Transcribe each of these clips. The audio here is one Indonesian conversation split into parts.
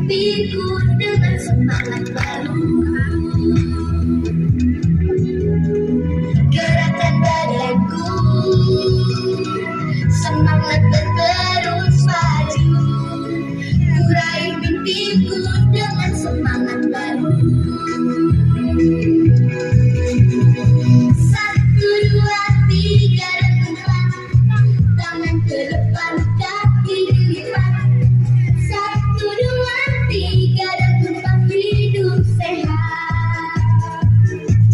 mimpiku dengan semangat baru. Gerakan badanku, semangat dan terus maju. Ku raih mimpiku dengan semangat baru. 1, 2, 3 dan 4, tangan ke depan, kaki dilipat. 1, 2, 3 dan 4, hidup sehat.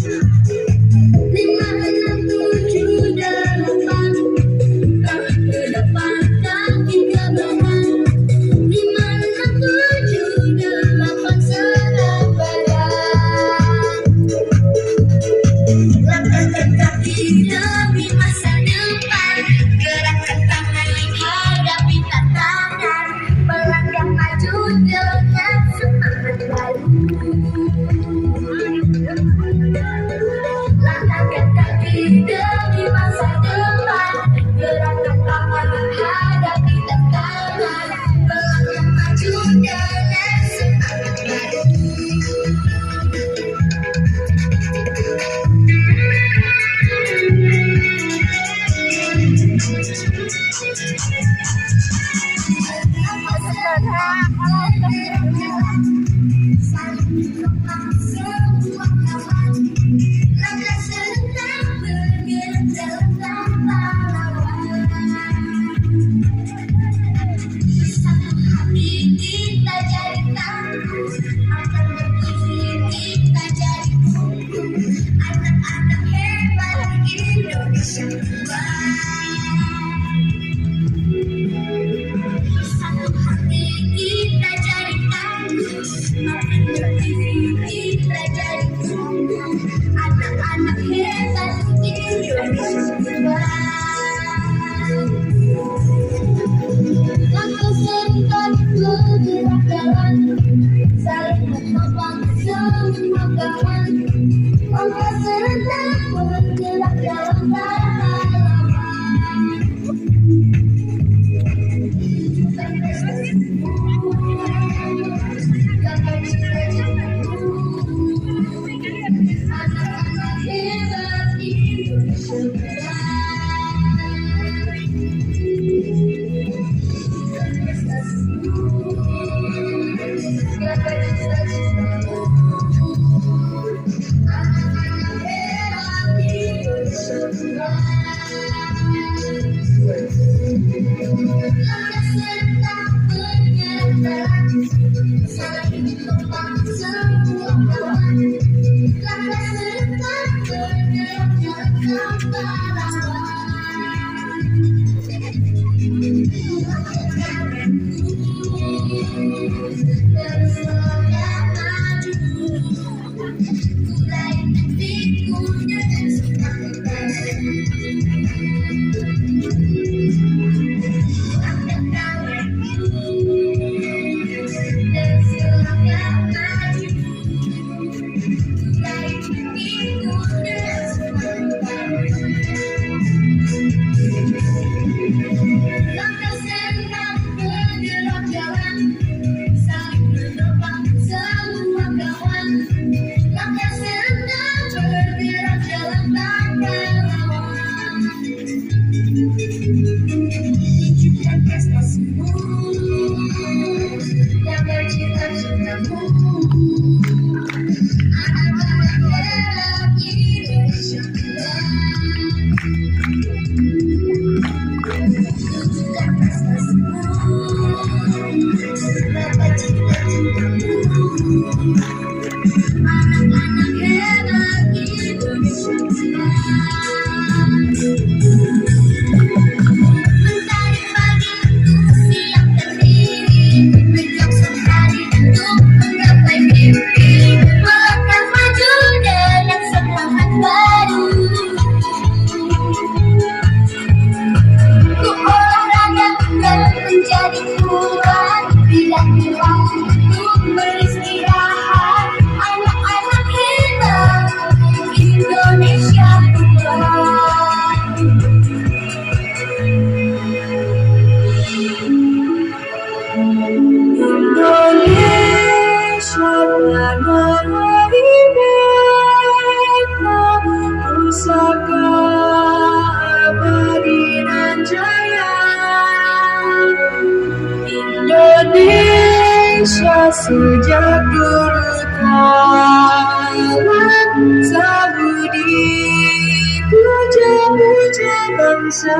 5, 6, 7, 8, tangan ke depan, kaki ke belakang. 5, 6, 7, 8, serap badan. Langkahkan kaki demi masa depan, gerakkan tangan hadapi tantangan, melangkah maju dengan semangat baru. Langkahkan kaki demi masa depan, gerakkan tangan hadapi tantangan, melangkah maju dengan semangat baru. Saling menopang semua kawan, langkah serentak bergerak dalam tanpa lawan. Bersatu hati kita jadi tangguh, akan berikhtiar kita jadi tumbuh. Anak-anak hebat Indonesia kuat. Bersatu hati kita jadi tangguh, akan berikhtiar kita jadi tumbuh. Anak-anak hebat Indonesia kuat. Langkah serentak bergerak jalan, saling menopang semua kawan. Langkah serentak bergerak jalan tanpa lawan. Bukan prestasimu, gapai cita-citamu. Anak-anak hebat Indonesia kuat. Bukan prestasimu, gapai cita-citamu. Anak-anak hebat Indonesia kuat. Langkah serentak bergerak jalan, saling menopang semua kawan. Langkah serentak bergerak jalan tanpa lawan. Terus melangkah maju, ku raih mimpiku dengan semangat baru. Angkat tanganku, terus melangkah maju, ku raih mimpiku dengan semangat baru. Langkah serentak bergerak jalan, saling menopang semua kawan. Langkah serentak bergerak jalan tanpa lawan. Tunjukkan prestasimu, gapai cita-citamu. Anak-anak hebat Indonesia kuat. Tunjukkan prestasimu, gapai cita-citamu. Anak-anak hebat Indonesia kuat. Mentari pagi untuk siapkan diri, berjuang sehari untuk menggapai mimpi, melangkah maju dengan semangat baru. Ku olahraga dan menjadi kuat, tidak hilang untuk beristirahat. Anak-anak hebat Indonesia sejak dulu kala Sabudi puja-puja bangsa.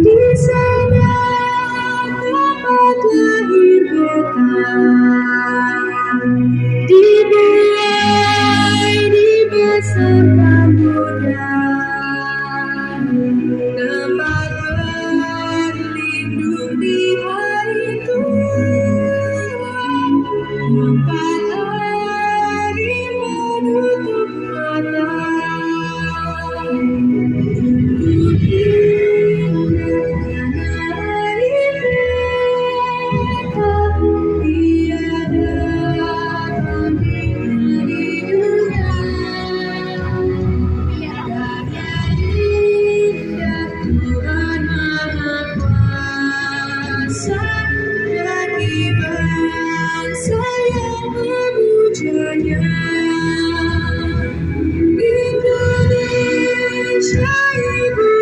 Di sana tempat lahir beta, dibuai dibesarkan muda, tempat berlindung di hari tua, tempat hari menutup mata. Indonesia ibu